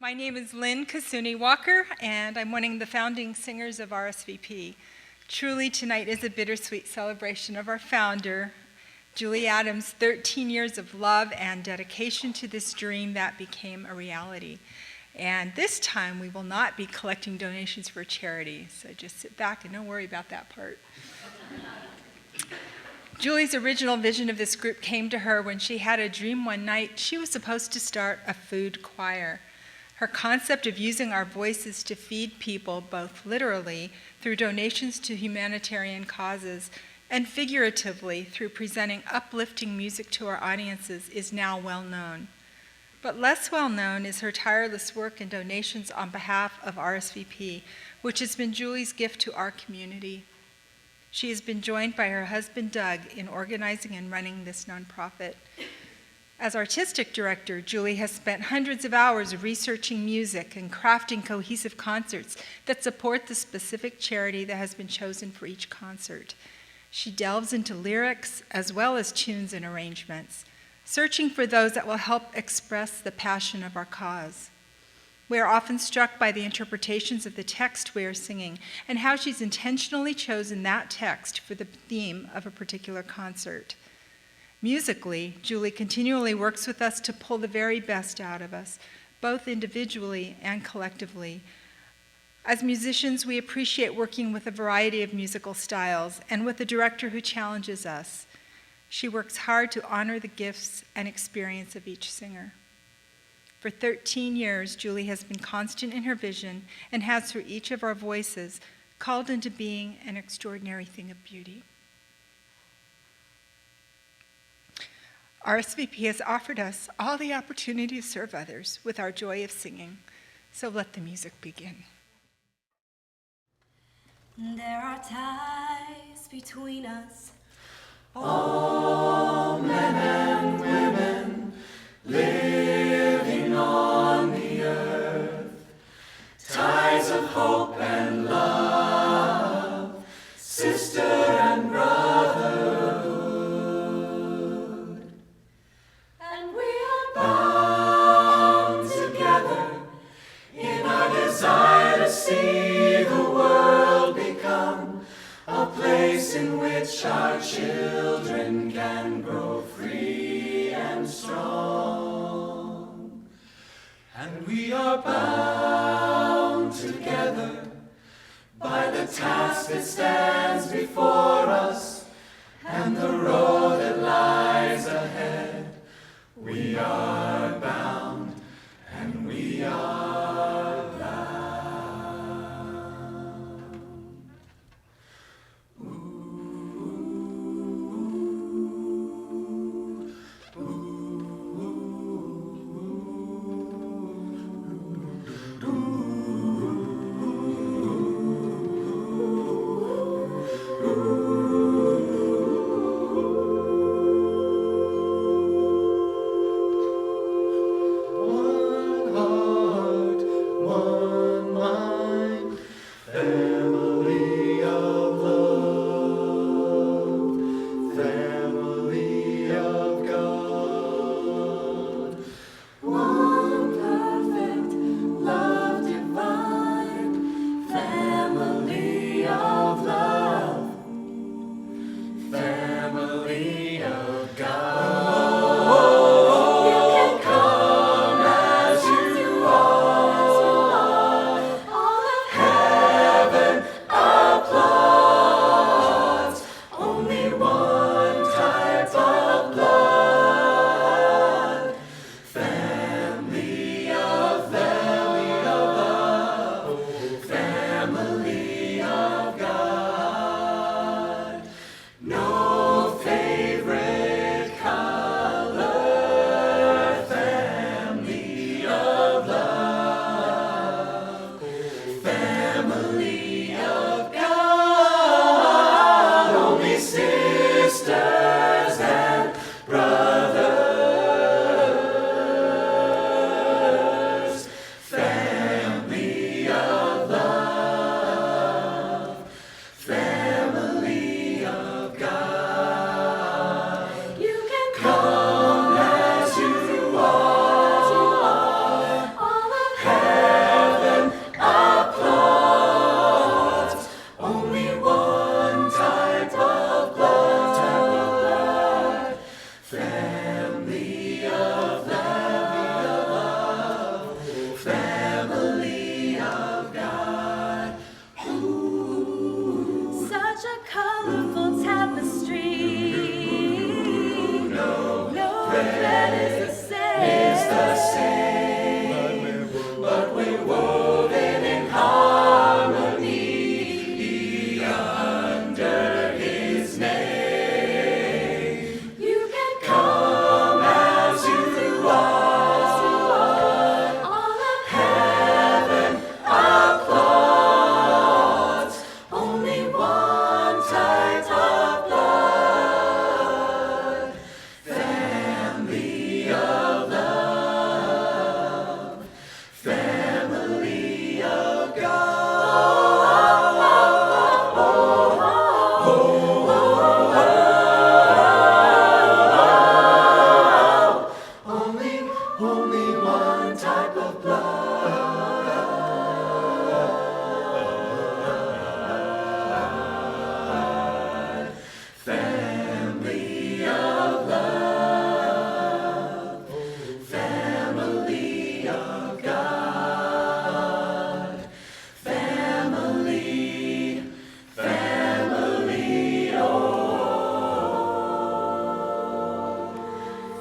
My name is Lynn Kasuni Walker, and I'm one of the founding singers of RSVP. Truly, tonight is a bittersweet celebration of our founder, Julie Adams' 13 years of love and dedication to this dream that became a reality. And this time, we will not be collecting donations for charity, so just sit back and don't worry about that part. Julie's original vision of this group came to her when she had a dream one night she was supposed to start a food choir. Her concept of using our voices to feed people, both literally through donations to humanitarian causes and figuratively through presenting uplifting music to our audiences, is now well known. But less well known is her tireless work and donations on behalf of RSVP, which has been Julie's gift to our community. She has been joined by her husband, Doug, in organizing and running this nonprofit. As artistic director, Julie has spent hundreds of hours researching music and crafting cohesive concerts that support the specific charity that has been chosen for each concert. She delves into lyrics as well as tunes and arrangements, searching for those that will help express the passion of our cause. We are often struck by the interpretations of the text we are singing and how she's intentionally chosen that text for the theme of a particular concert. Musically, Julie continually works with us to pull the very best out of us, both individually and collectively. As musicians, we appreciate working with a variety of musical styles and with a director who challenges us. She works hard to honor the gifts and experience of each singer. For 13 years, Julie has been constant in her vision and has, through each of our voices, called into being an extraordinary thing of beauty. RSVP has offered us all the opportunity to serve others with our joy of singing. So let the music begin. There are ties between us, all men and women living on the earth, ties of hope and love, sister and brotherhood. And we are bound together in our desire to see the world become a place in which our children can grow free and strong. And we are bound together by the task that stands before us and the road that lies ahead. We are bound and we are bound. Ooh, ooh, one heart. Family of love, family of God, family, family, oh,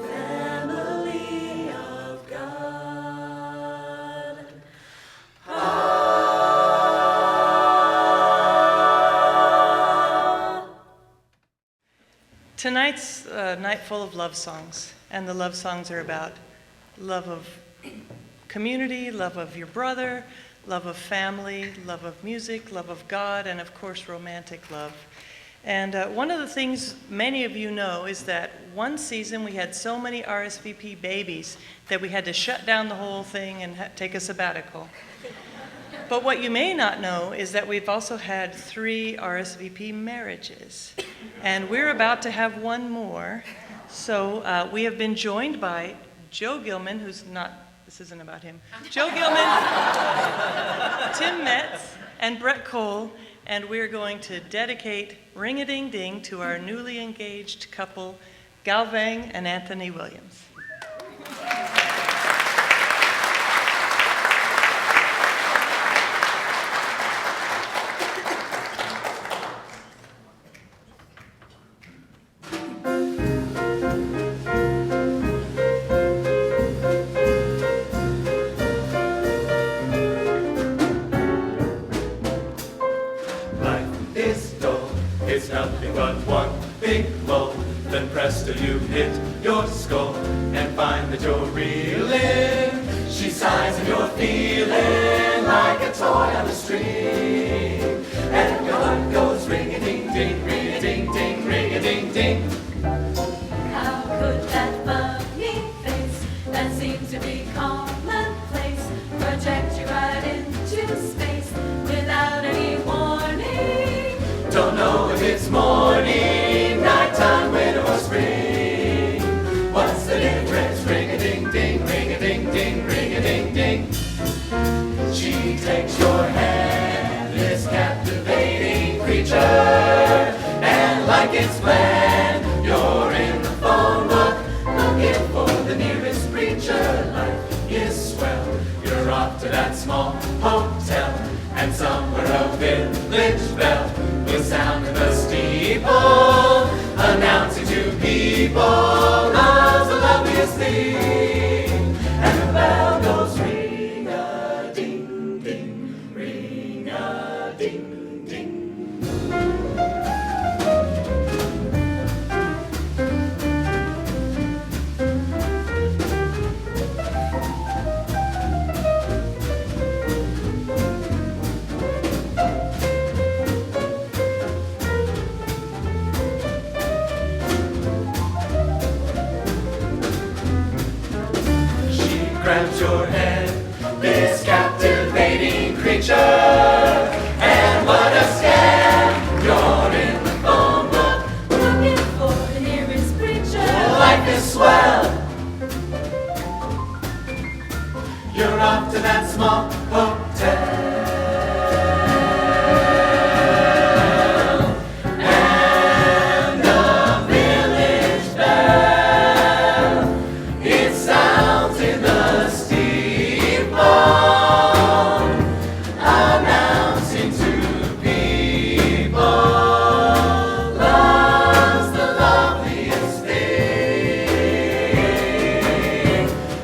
family of God. Tonight's a night full of love songs, and the love songs are about love of community, love of your brother, love of family, love of music, love of God, and of course romantic love. And one of the things many of you know is that one season we had so many RSVP babies that we had to shut down the whole thing and take a sabbatical. But what you may not know is that we've also had 3 RSVP marriages, and we're about to have one more. So we have been joined by Joe Gilman, who's not, this isn't about him, Joe Gilman, Tim Metz, and Brett Cole, and we're going to dedicate Ring-a-Ding-Ding to our newly engaged couple, Galvang and Anthony Williams. Life is dull, it's nothing but one big lull. Then presto, you hit your skull and find that you're reeling. She sighs and you're feeling like a toy on a string. And your heart goes ring-a-ding-ding, ring-a-ding-ding, ring-a-ding-ding. How could that funny face that seems to be commonplace project you right into space without any warning? Don't know if it's morning, nighttime, winter or spring. What's the difference? Ring-a-ding-ding, ring-a-ding-ding, ring-a-ding-ding. She takes your hand, this captivating creature, and like it's planned, you're in the phone book, looking for the nearest preacher. Life is swell, you're off to that small hotel, and somewhere a village bell will sound in the steeple, announcing to people love's the loveliest thing. And the bell goes ring-a-ding-ding, ring-a-ding-ding. Grabs your hand, this captivating creature, and what a scam! You're in the phone book, Looking for the nearest preacher. life is swell. You're off to that small hotel, and the village bell, it sounds in the steeple, announcing to people love's the loveliest thing.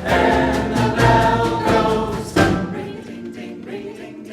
And the bell goes ring-a-ding-ding, ring-a-ding-ding.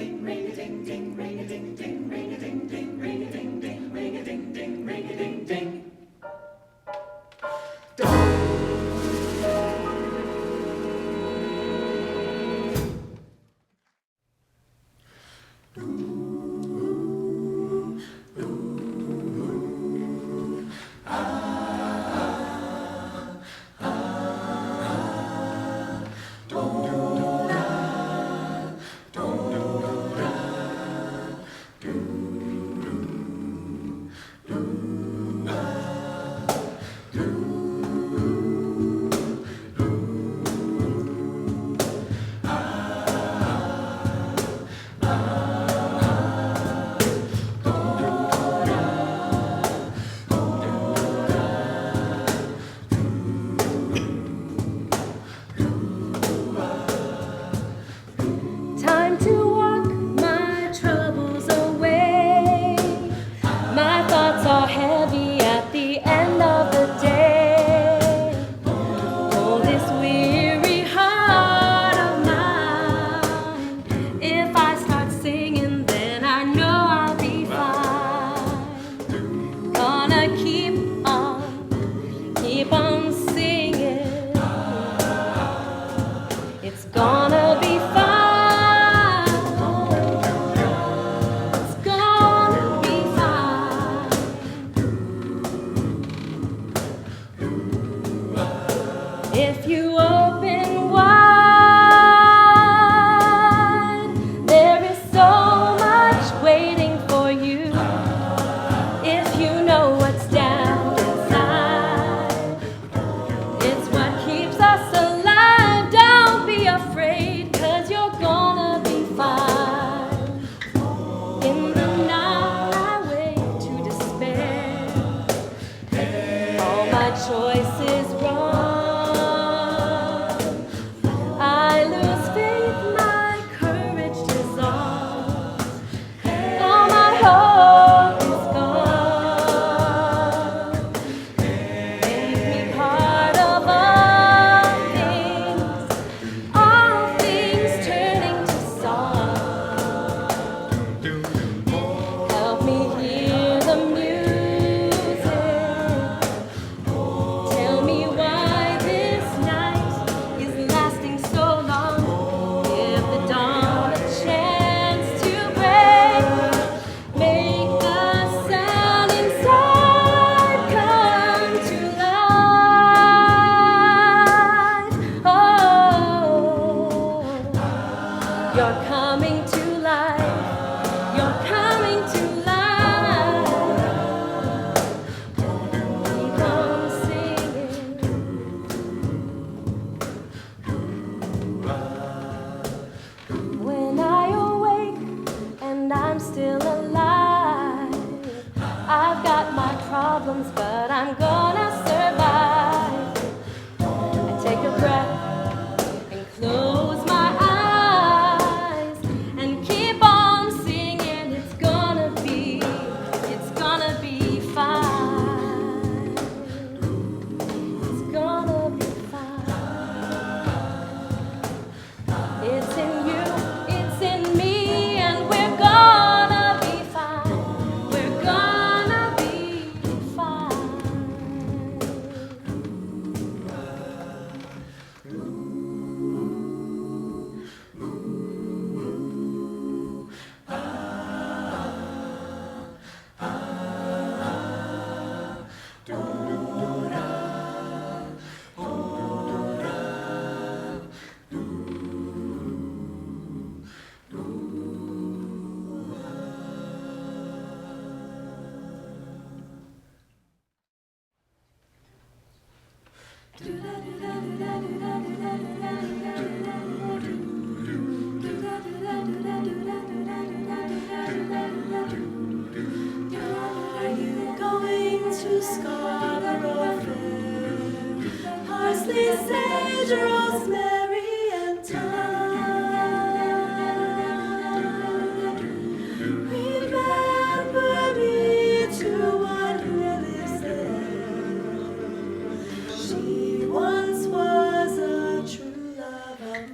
You're coming to life. You're coming to life. Keep on singing. When I awake and I'm still alive, I've got my problems, but I'm gonna survive. I take a breath and close my eyes and keep on singing. It's gonna be fine. It's gonna be fine. It's in you, it's in me, and we're gonna be fine. We're gonna be fine. Are you going to Scarborough Fair? Parsley, sage, rosemary, and thyme. Remember me to one who lives there. She once was a true love of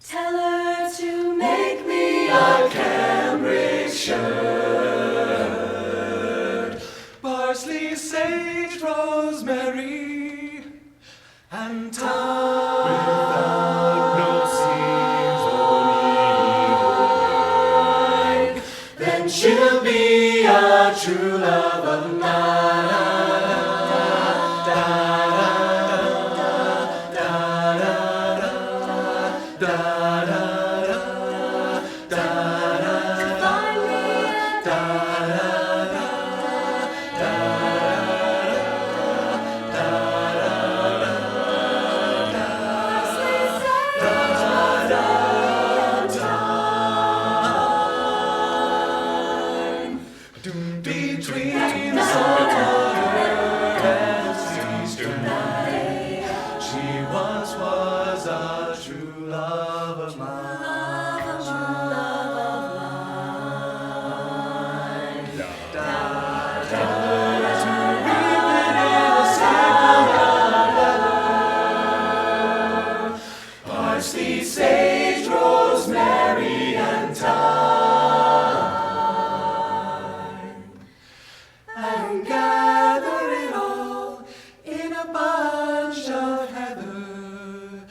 Tell her to make me a cambric shirt. Parsley, sage, rosemary, and thyme. Without no seams or needle. Then she'll be a true love of mine. Between the salt water and the seas tonight, she once was a true love of mine. Parsley, sage, rosemary, and thyme, and gather it all in a bunch of heather.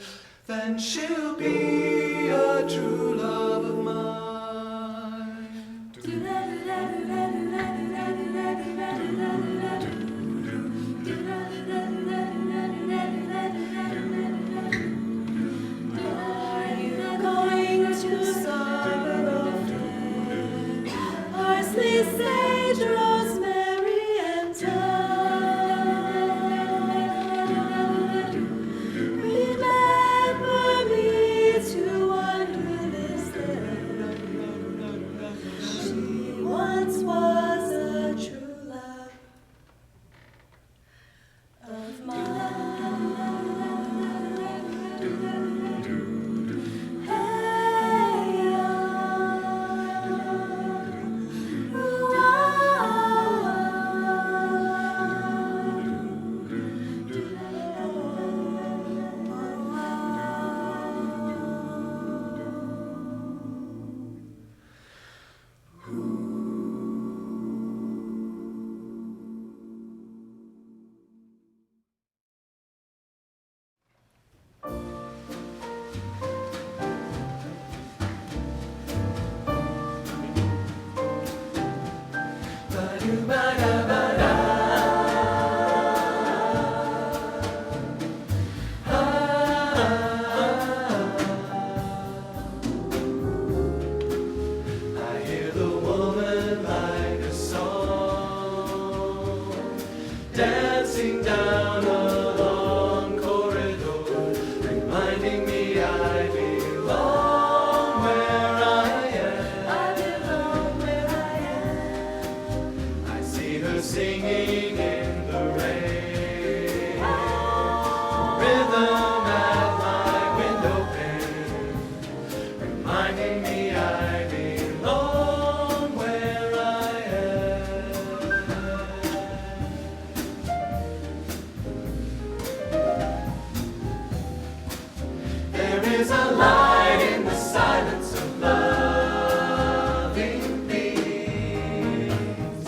Then she'll be a true love of mine. Are you going to Scarborough Fair? Parsley, sage, rosemary, and thyme. Remember me to one who lives there. She once was a true love of mine. Hey, hear the woman like a song, dancing down a long corridor, reminding me I belong where I am. I belong where I am. I see her singing in the rain, rhythm at my window pane, reminding me I belong where I am. There is a light in the silence of loving things.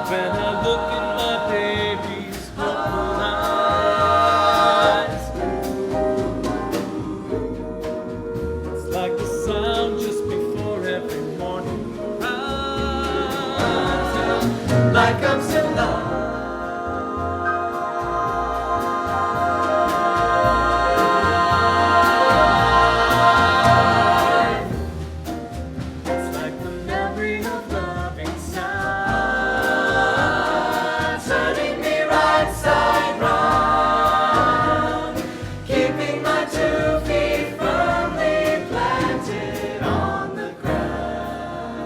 When I look in my baby's hopeful eyes, it's like the sound just before every morning rise. Like I'm still alive. It's like the memory of loving sound, Turning me right side round, keeping my 2 feet firmly planted on the ground,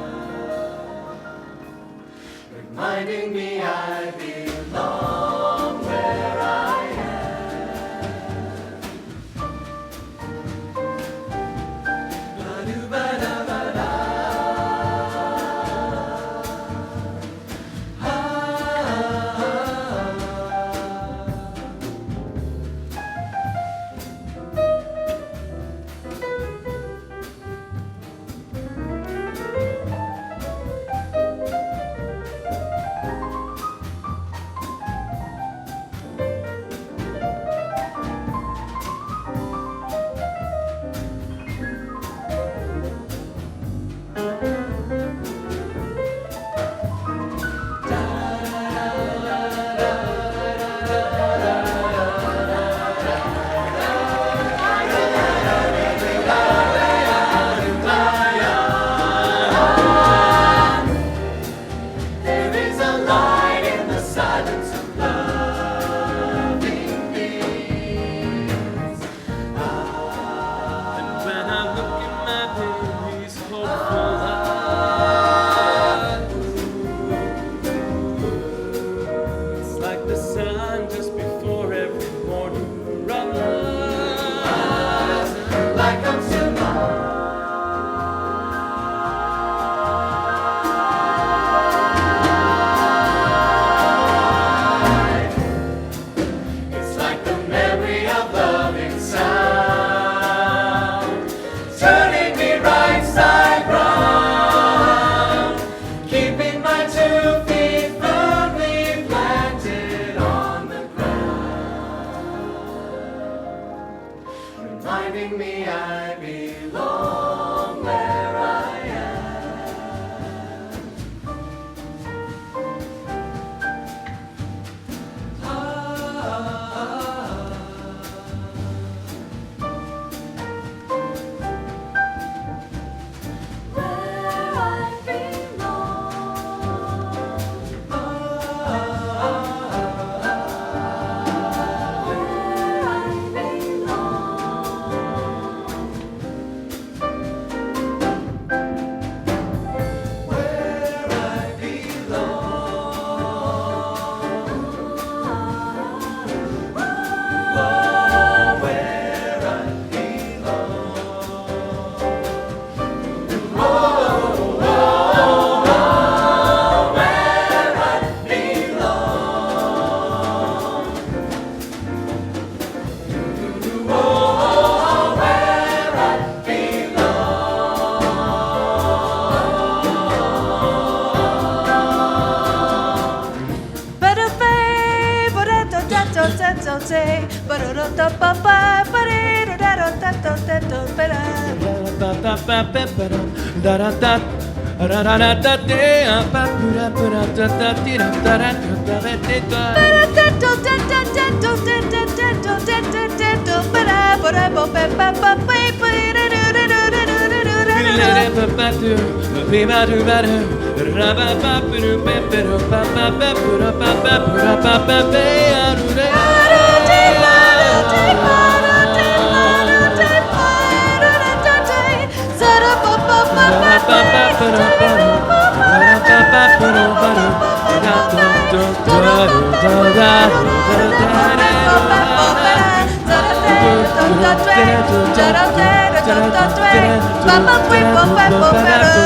reminding me I belong where I am. Ba-do-ba-da-ba-da. There is a light in the silence of loving things. and when I look in my baby's hopeful eyes, it's like the sun just before every morning rise. Like I'm still alive. It's like the memory of loving sound, turning me right side round, keeping my 2 feet firmly planted on the ground, reminding me I belong where I Where I I belong where I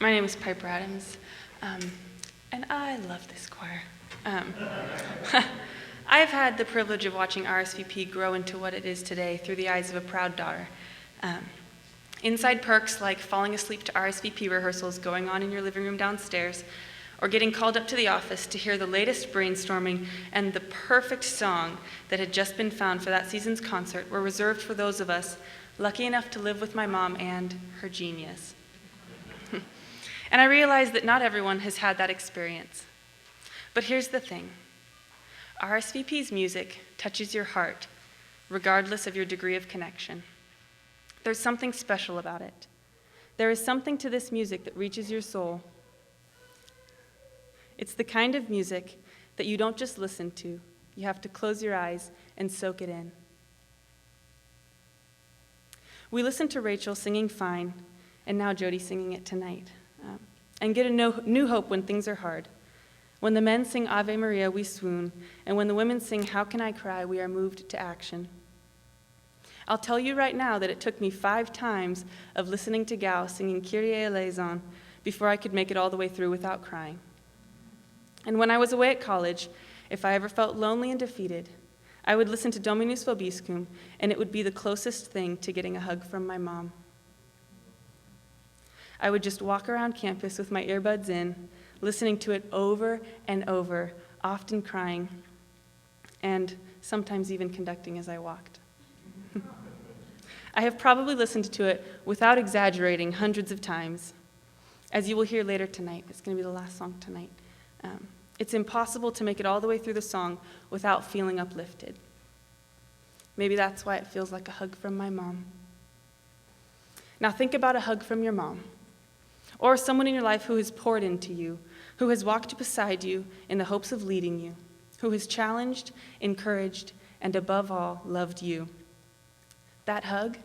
My name is Piper Adams, and I love this choir. I've had the privilege of watching RSVP grow into what it is today through the eyes of a proud daughter. Inside perks like falling asleep to RSVP rehearsals going on in your living room downstairs, or getting called up to the office to hear the latest brainstorming and the perfect song that had just been found for that season's concert were reserved for those of us lucky enough to live with my mom and her genius. And I realize that not everyone has had that experience. But here's the thing. RSVP's music touches your heart, regardless of your degree of connection. There's something special about it. There is something to this music that reaches your soul. It's the kind of music that you don't just listen to. You have to close your eyes and soak it in. We listened to Rachel singing Fine, and now Jody singing it tonight. And get a new hope when things are hard. When the men sing Ave Maria, we swoon, and when the women sing How Can I Cry, we are moved to action. I'll tell you right now that it took me 5 times of listening to Gao singing Kyrie eleison before I could make it all the way through without crying. And when I was away at college, if I ever felt lonely and defeated, I would listen to Dominus Vobiscum, and it would be the closest thing to getting a hug from my mom. I would just walk around campus with my earbuds in, listening to it over and over, often crying, and sometimes even conducting as I walked. I have probably listened to it without exaggerating hundreds of times. As you will hear later tonight, it's going to be the last song tonight. It's impossible to make it all the way through the song without feeling uplifted. Maybe that's why it feels like a hug from my mom. Now think about a hug from your mom, or someone in your life who has poured into you, who has walked beside you in the hopes of leading you, who has challenged, encouraged, and above all, loved you. That hug,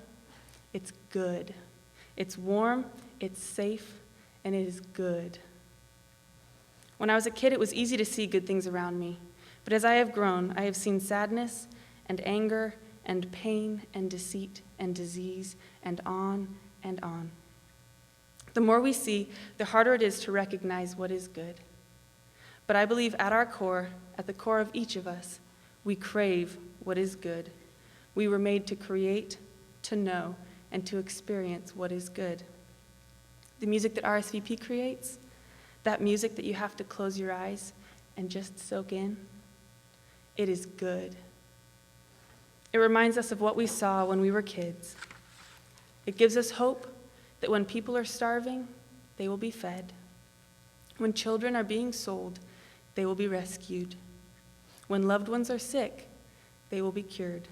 it's good. It's warm, it's safe, and it is good. When I was a kid, it was easy to see good things around me. But as I have grown, I have seen sadness and anger and pain and deceit and disease and on and on. The more we see, the harder it is to recognize what is good. But I believe at our core, at the core of each of us, we crave what is good. We were made to create, to know, and to experience what is good. The music that RSVP creates, that music that you have to close your eyes and just soak in, it is good. It reminds us of what we saw when we were kids. It gives us hope that when people are starving, they will be fed. When children are being sold, they will be rescued. When loved ones are sick, they will be cured.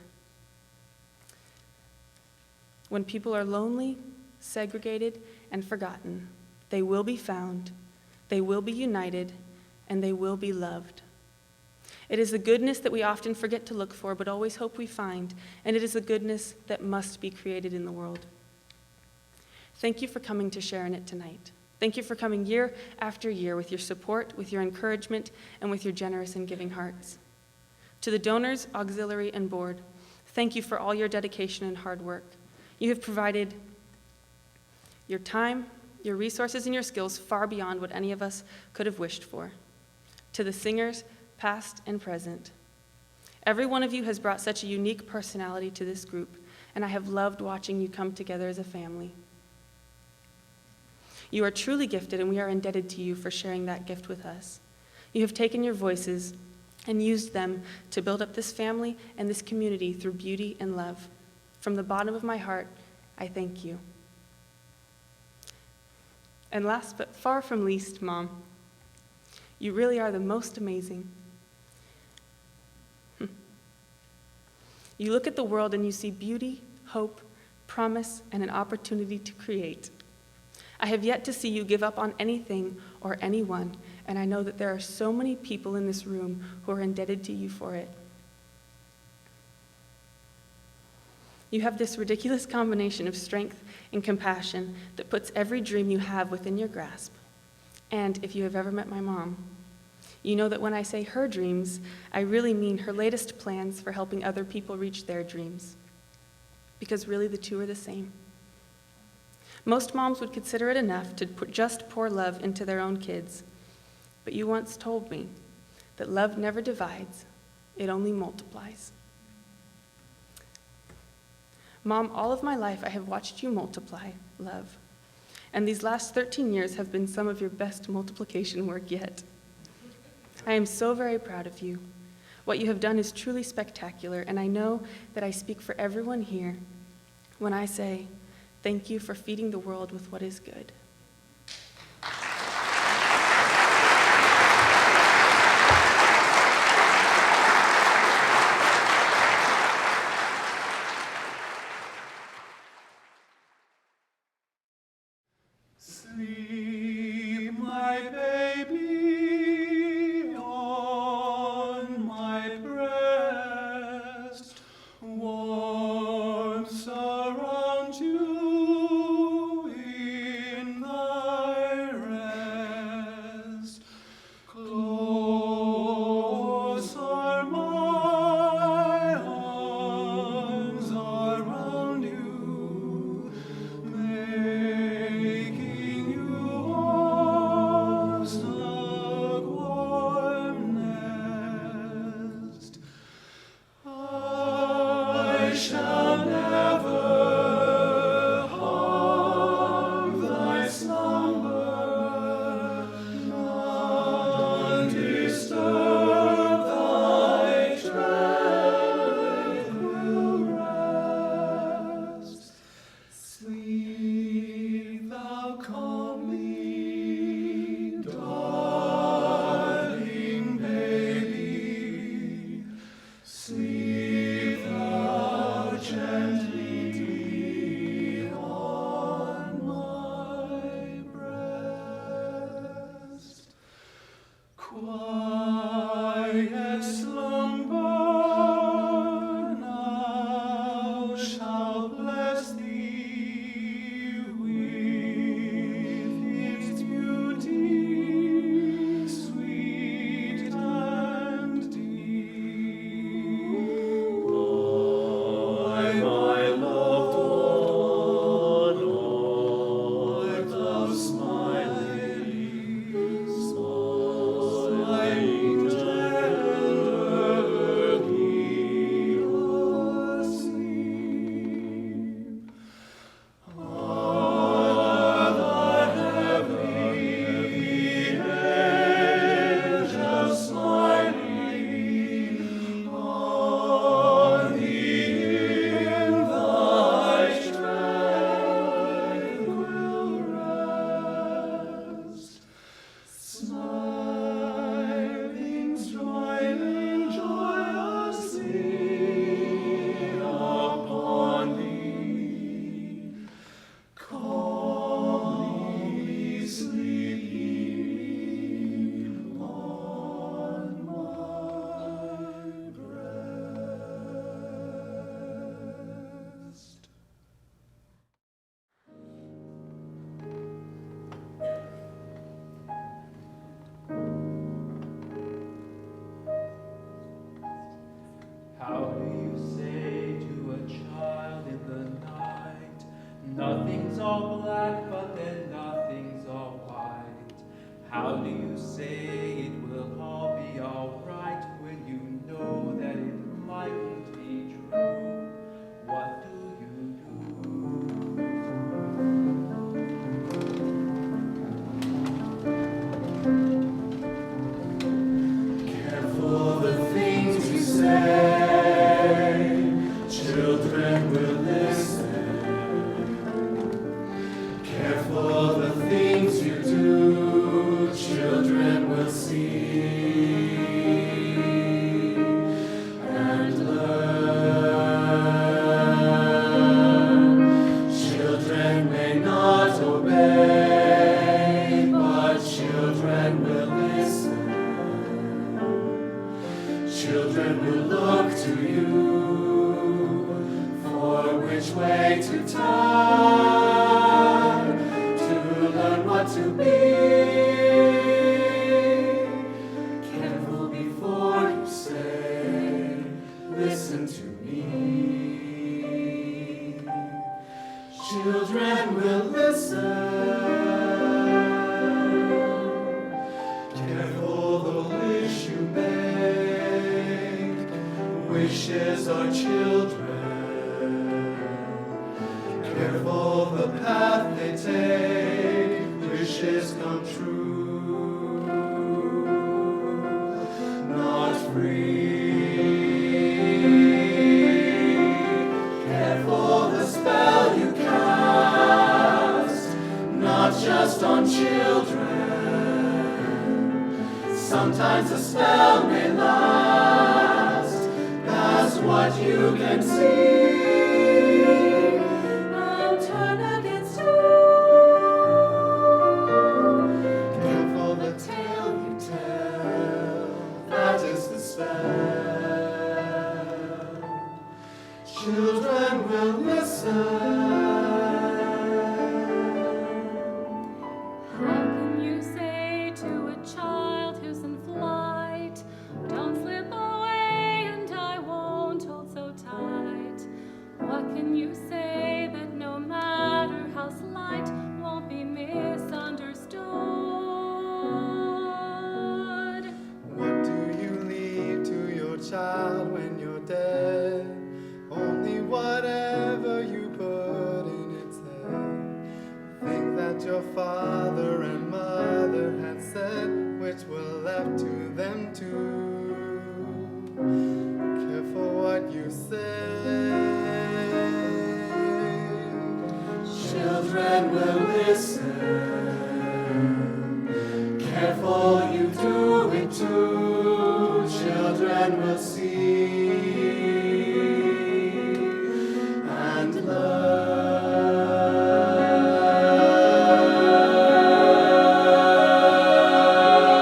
When people are lonely, segregated, and forgotten, they will be found, they will be united, and they will be loved. It is the goodness that we often forget to look for, but always hope we find, and it is the goodness that must be created in the world. Thank you for coming to share in it tonight. Thank you for coming year after year with your support, with your encouragement, and with your generous and giving hearts. To the donors, auxiliary, and board, thank you for all your dedication and hard work. You have provided your time, your resources, and your skills far beyond what any of us could have wished for. To the singers, past and present, every one of you has brought such a unique personality to this group, and I have loved watching you come together as a family. You are truly gifted, and we are indebted to you for sharing that gift with us. You have taken your voices and used them to build up this family and this community through beauty and love. From the bottom of my heart, I thank you. And last but far from least, Mom, you really are the most amazing. You look at the world and you see beauty, hope, promise, and an opportunity to create. I have yet to see you give up on anything or anyone, and I know that there are so many people in this room who are indebted to you for it. You have this ridiculous combination of strength and compassion that puts every dream you have within your grasp. And if you have ever met my mom, you know that when I say her dreams, I really mean her latest plans for helping other people reach their dreams. Because really the two are the same. Most moms would consider it enough to just pour love into their own kids. But you once told me that love never divides, it only multiplies. Mom, all of my life I have watched you multiply love. And these last 13 years have been some of your best multiplication work yet. I am so very proud of you. What you have done is truly spectacular, and I know that I speak for everyone here when I say, thank you for feeding the world with what is good. Sleep, my baby, on my breast. Warmth surround you in thy rest. Close are my arms around you, making you a snug warm nest. I shall never harm thy slumber, none disturb thy tranquil rest. Sleep thou calmly, darling baby. Sleep thou gently on my breast. Quiet slumber now shall bless thee with its beauty, sweet and deep. My loved one, art thou smiling, smiling tenderly asleep? Are thy heavenly angels smiling on thee in thy tranquil rest? Smiling joyously upon thee, calmly sleeping on my breast. How do you say to a child in the night, nothing's all black, but then nothing's all white? How do you say it will all be all right when you know that it mightn't be true? What do you do? Careful the things you say, children will listen. Careful the things you do, children will see and learn. Children may not obey, but children will listen. Children will look to you for which way to turn to learn what to be. Careful before you say, listen to me. Children will listen. Careful the wish you make. Wishes are children. Careful the path they take. Wishes come true. Not free. Careful the spell you cast. Not just on children. Sometimes a spell may last past what you can see. I'll turn against you. Careful the tale you tell, that is the spell. Children will listen. How can you say to a child who's in flight, don't slip away and I won't hold so tight? What can you say that no matter how slight won't be misunderstood? What do you leave to your child when you're dead? Only whatever you put in its head. Think that your father and mother had said, which were left to them too. Careful what you say. Children will listen. Careful you do it too. Children will see and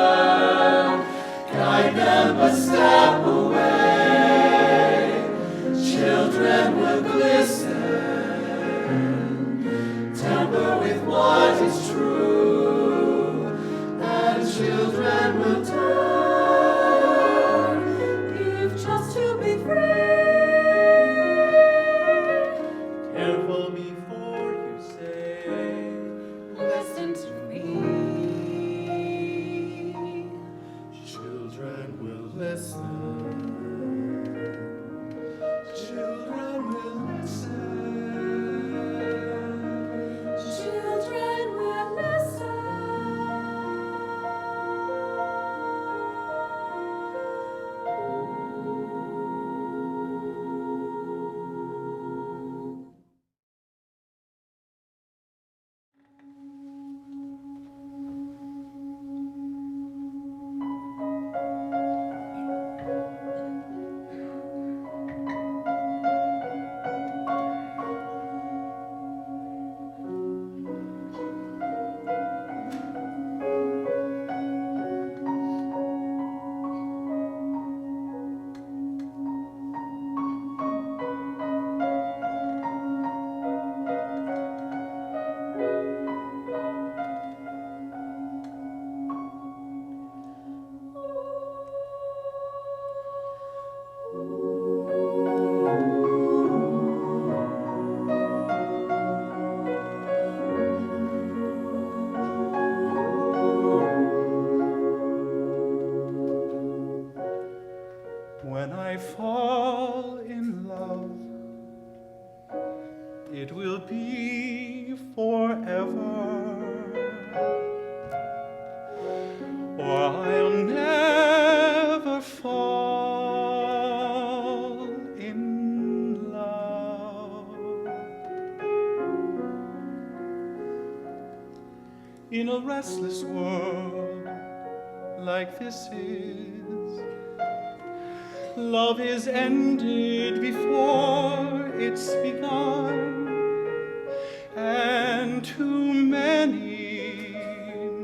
learn. Guide them a step away. Children will glisten. Tamper with what is true, and children will turn. If just to be free. Careful before you say, Listen to me. Children will listen. Children will listen. Children will listen. When I fall in love, it will be forever, or I'll never fall in love. In a restless world like this is, love is ended before it's begun, and too many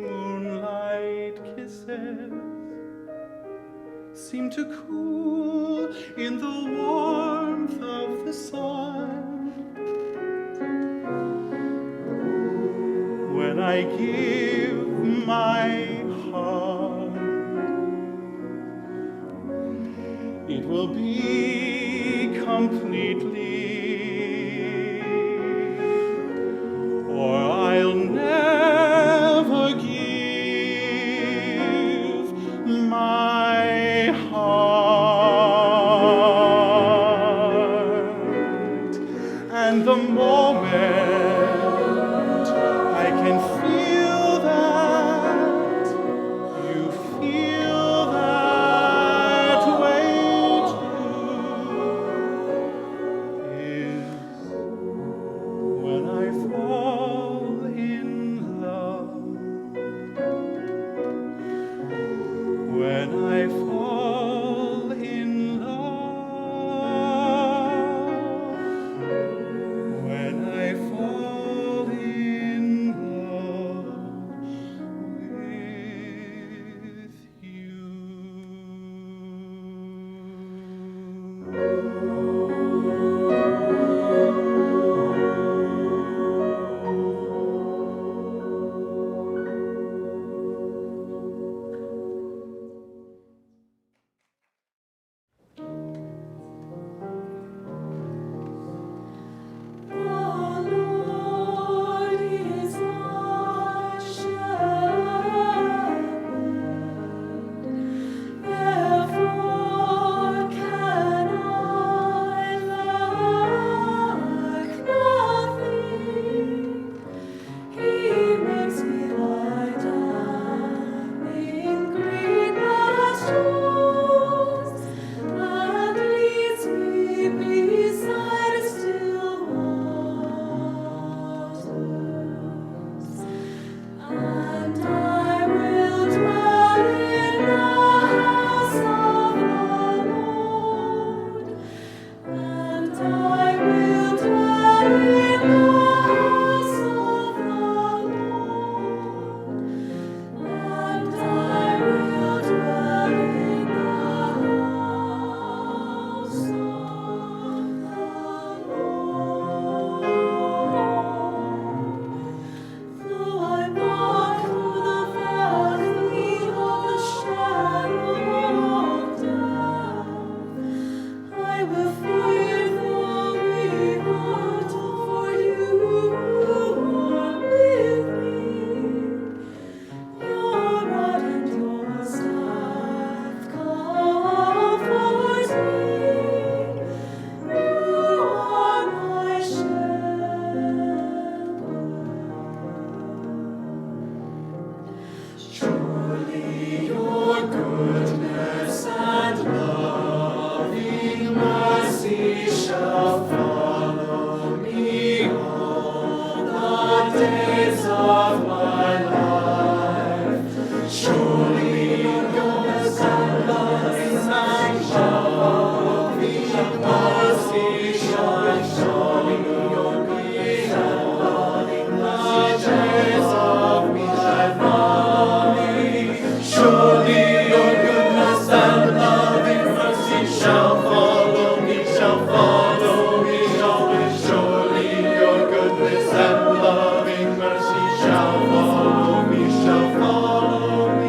moonlight kisses seem to cool in the warmth of the sun. When I give my heart, it will be completely and the moment I can feel that you feel that way too is when I fall in love. When I fall in love, when I fall in love with you. The Lord is my shepherd, therefore can I lack nothing. He makes me lie down in green pastures and leads me beside still waters. And I will dwell in the house of the Lord. And I will dwell in the house of the Lord. And I will dwell in the house of the Lord. Though I walk through the valley of the shadow of death, I will fear no evil, for you are with me. Your rod and your staff comfort me. You are my shepherd. Surely your goodness and loving mercy shall follow me all the days of my life. Surely your goodness and loving mercy shall follow me. Mercy shall surely your goodness and loving mercy days of my life. Surely your goodness and loving mercy shall follow me, shall follow me, surely your goodness and loving mercy shall follow me, shall follow me.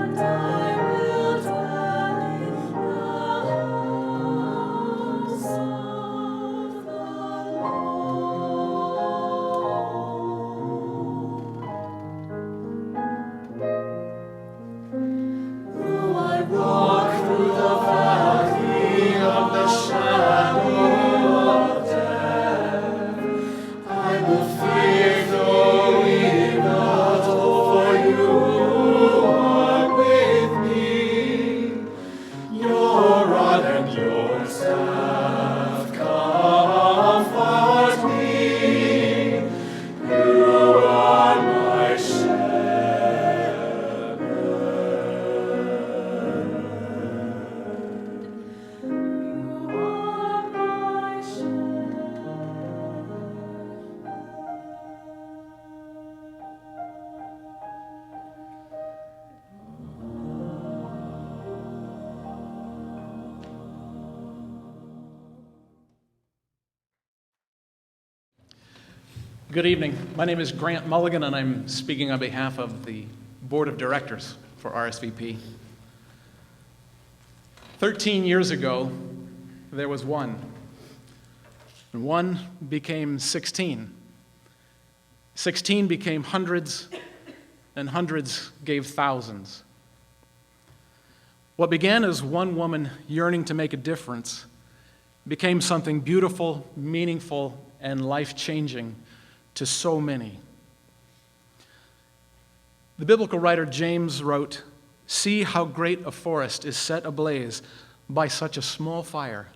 And I will dwell in the house of the Lord. Though I walk through the valley of the shadow of death, I will fear no evil, for you are with me. Your rod and your staff comfort me. You are my shepherd. You are my shepherd. Good evening. My name is Grant Mulligan, and I'm speaking on behalf of the board of directors for RSVP. 13 years ago, there was one, and one became 16. 16 became hundreds, and hundreds gave thousands. What began as one woman yearning to make a difference became something beautiful, meaningful, and life-changing to so many. The biblical writer James wrote, "See how great a forest is set ablaze by such a small fire.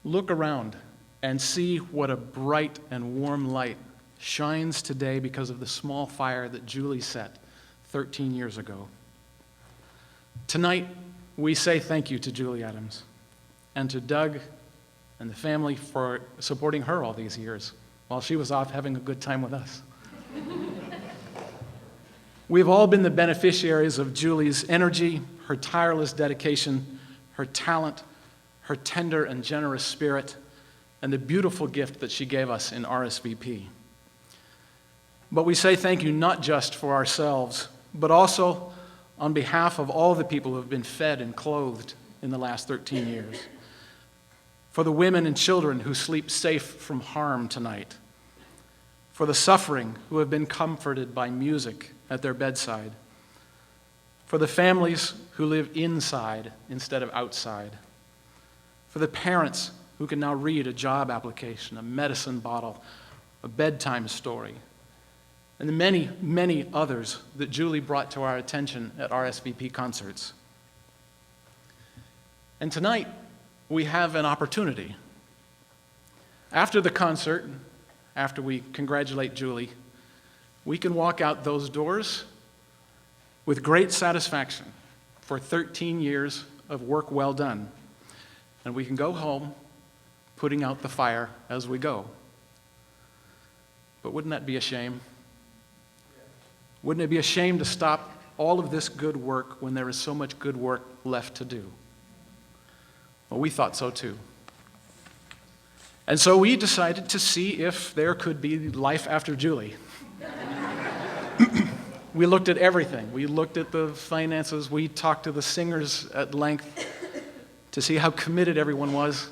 Look around and see what a bright and warm light shines today because of the small fire that Julie set 13 years ago." Tonight, we say thank you to Julie Adams and to Doug and the family for supporting her all these years while she was off having a good time with us. We've all been the beneficiaries of Julie's energy, her tireless dedication, her talent, her tender and generous spirit, and the beautiful gift that she gave us in RSVP. But we say thank you not just for ourselves, but also on behalf of all the people who have been fed and clothed in the last 13 years. For the women and children who sleep safe from harm tonight. For the suffering who have been comforted by music at their bedside. For the families who live inside instead of outside. For the parents who can now read a job application, a medicine bottle, a bedtime story, and the many, many others that Julie brought to our attention at RSVP concerts. And tonight, we have an opportunity. After the concert, after we congratulate Julie, we can walk out those doors with great satisfaction for 13 years of work well done. And we can go home putting out the fire as we go. But wouldn't that be a shame? Wouldn't it be a shame to stop all of this good work when there is so much good work left to do? Well, we thought so too. And so we decided to see if there could be life after Julie. We looked at everything. We looked at the finances. We talked to the singers at length to see how committed everyone was.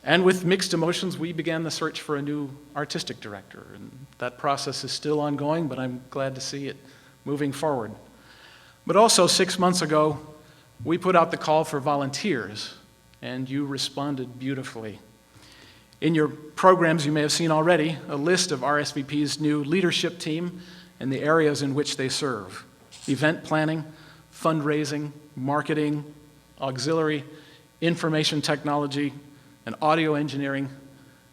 And with mixed emotions, we began the search for a new artistic director. And that process is still ongoing, but I'm glad to see it moving forward. But also 6 months ago, we put out the call for volunteers, and you responded beautifully. In your programs, you may have seen already a list of RSVP's new leadership team and the areas in which they serve: event planning, fundraising, marketing, auxiliary, information technology, and audio engineering.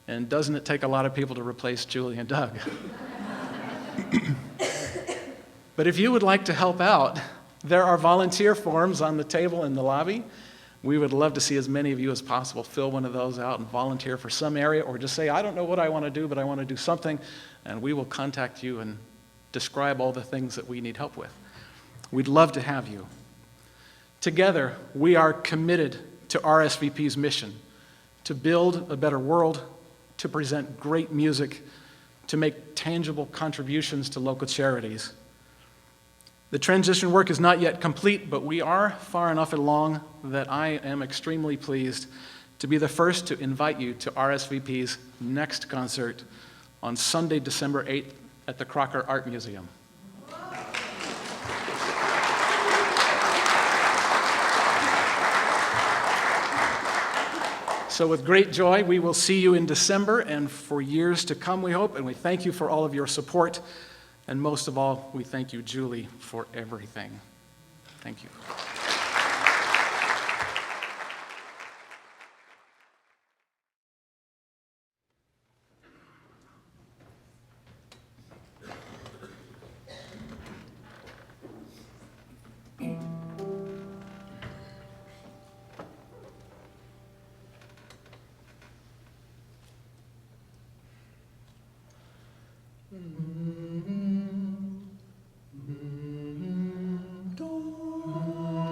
And doesn't it take a lot of people to replace Julie and Doug? But if you would like to help out, there are volunteer forms on the table in the lobby. We would love to see as many of you as possible fill one of those out and volunteer for some area, or just say, I don't know what I want to do, but I want to do something, and we will contact you and describe all the things that we need help with. We'd love to have you. Together, we are committed to RSVP's mission: to build a better world, to present great music, to make tangible contributions to local charities. The transition work is not yet complete, but we are far enough along that I am extremely pleased to be the first to invite you to RSVP's next concert on Sunday, December 8th at the Crocker Art Museum. So with great joy, we will see you in December and for years to come, we hope, and we thank you for all of your support. And most of all, we thank you, Julie, for everything. Thank you. Don't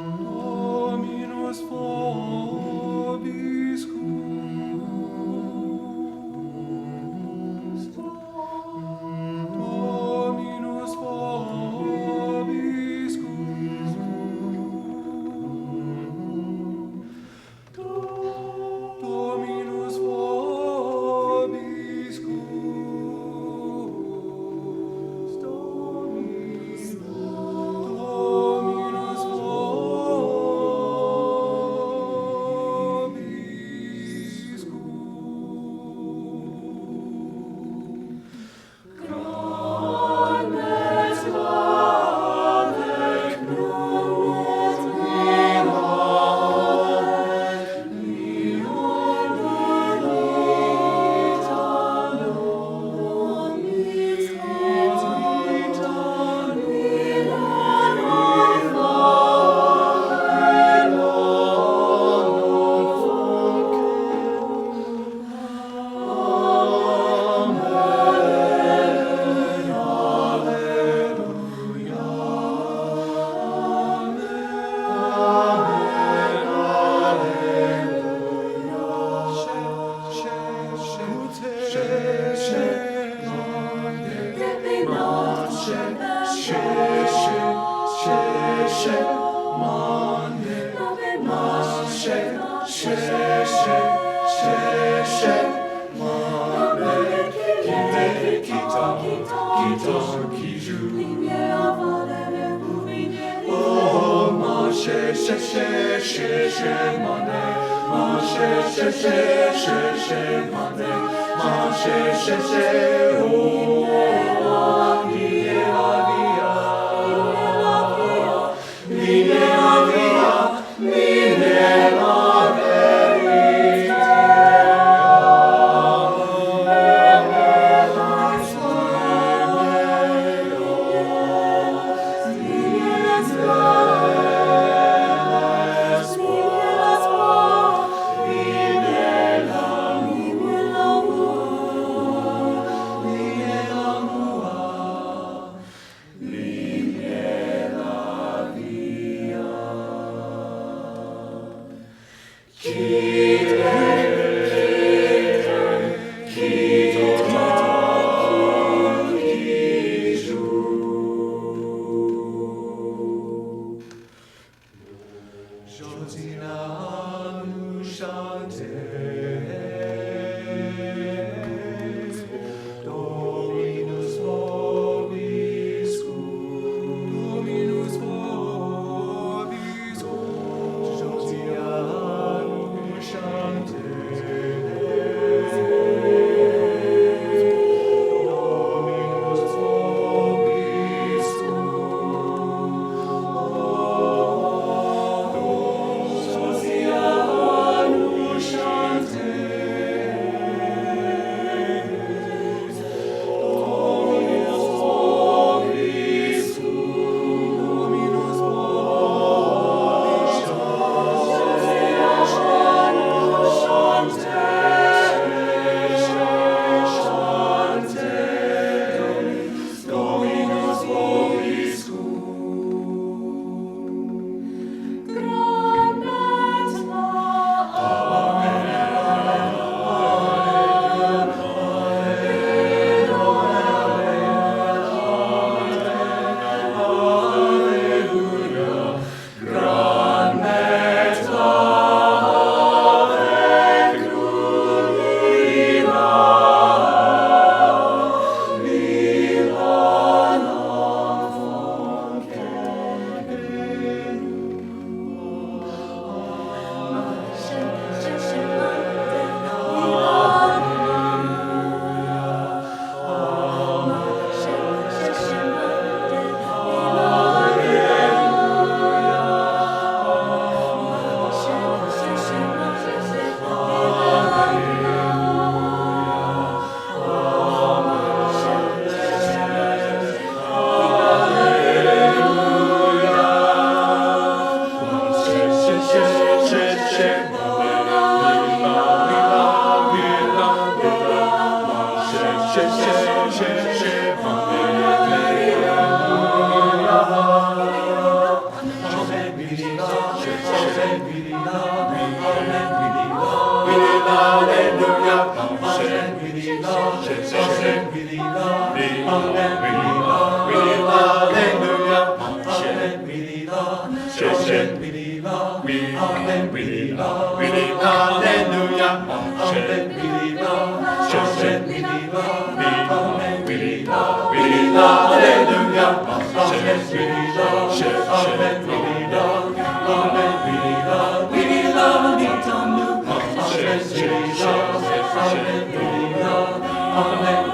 Amen.